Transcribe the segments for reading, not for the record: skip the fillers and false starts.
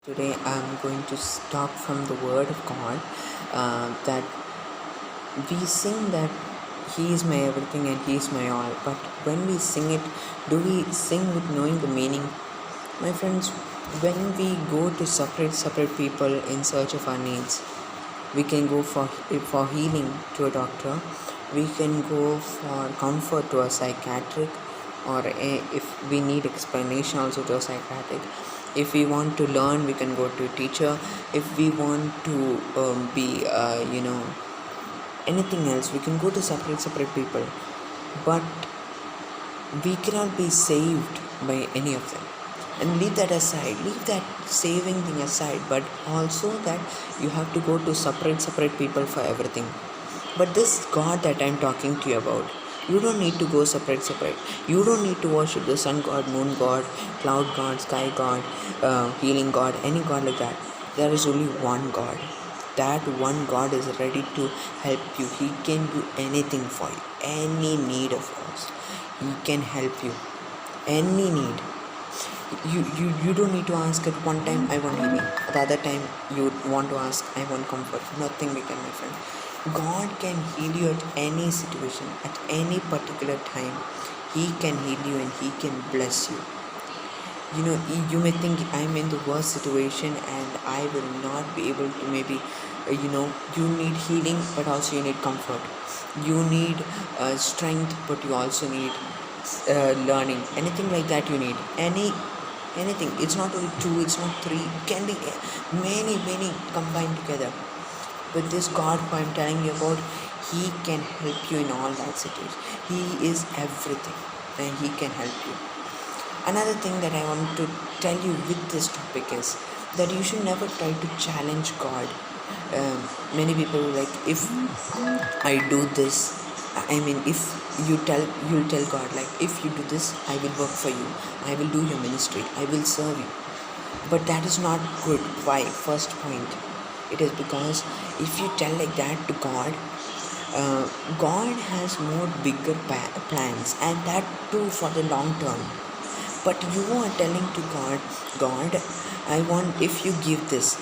Today I'm going to talk from the Word of God, that we sing that He is my everything and He is my all. But when we sing it, do we sing with knowing the meaning? My friends, when we go to separate people in search of our needs, we can go for healing to a doctor. We can go for comfort to a psychiatric, or if we need explanation also to a psychiatric. If we want to learn, we can go to a teacher. If we want to be anything else, we can go to separate people. But we cannot be saved by any of them. And leave that aside, leave that saving thing aside, but also that you have to go to separate people for everything. But this God that I'm talking to you about, you don't need to go separate. You don't need to worship the sun god, moon god, cloud god, sky god, healing god, any god like that. There is only one God. That one God is ready to help you. He can do anything for you, any need of yours. He can help you, any need. You don't need to ask at one time, I want healing. The other time you want to ask, I want comfort. Nothing we can, my friend. God can heal you at any situation, at any particular time. He can heal you and He can bless you. You may think, I'm in the worst situation and I will not be able to, maybe you need healing, but also you need comfort. You need strength, but you also need learning. Anything like that you need. Anything. It's not only two, it's not three, it can be many combined together. But this God who I'm telling you about, He can help you in all that situation. He is everything and He can help you. Another thing that I want to tell you with this topic is that you should never try to challenge God. Many people like, if I do this, if you'll tell God, like, if you do this, I will work for you, I will do your ministry, I will serve you. But that is not good. Why? First point, it is because if you tell like that to God, God has more bigger plans, and that too for the long term. But you are telling to God, I want, if you give this,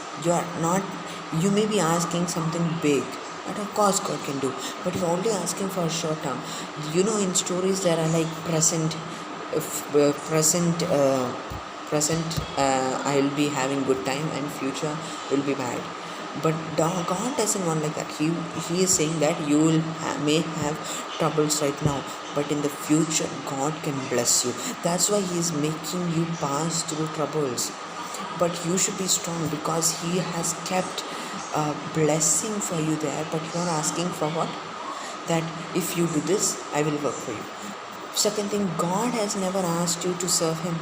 you may be asking something big, but of course God can do, but you're only asking for a short term. In stories there are like present, I'll be having good time, and future will be bad. But God doesn't want like that. He is saying that you will may have troubles right now, but in the future God can bless you. That's why He is making you pass through troubles. But you should be strong, because He has kept a blessing for you there. But you are asking for what? That if you do this, I will work for you. Second thing, God has never asked you to serve Him.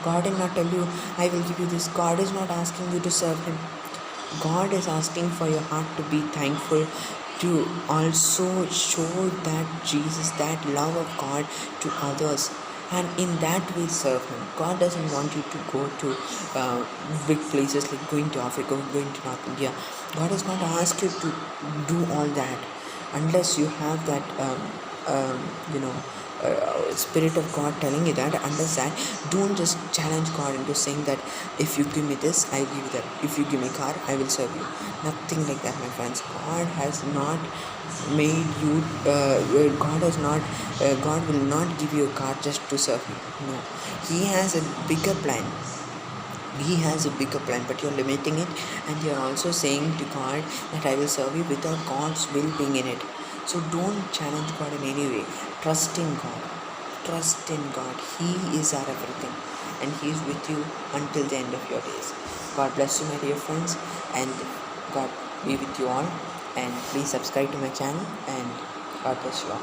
God did not tell you, I will give you this. God is not asking you to serve Him. God is asking for your heart to be thankful, to also show that Jesus, that love of God to others, and in that way serve Him. God doesn't want you to go to big places like going to Africa, going to North India. God does not ask you to do all that unless you have that Spirit of God telling you that. Unless that, don't just challenge God into saying that if you give me this, I give you that. If you give me car, I will serve you. Nothing like that, my friends. God has not made you. God will not give you a car just to serve you. No, He has a bigger plan. He has a bigger plan, but you're limiting it, and you're also saying to God that I will serve you without God's will being in it. So don't challenge God in any way. Trust in God. Trust in God. He is our everything, and He is with you until the end of your days. God bless you, my dear friends, and God be with you all. And please subscribe to my channel, and God bless you all.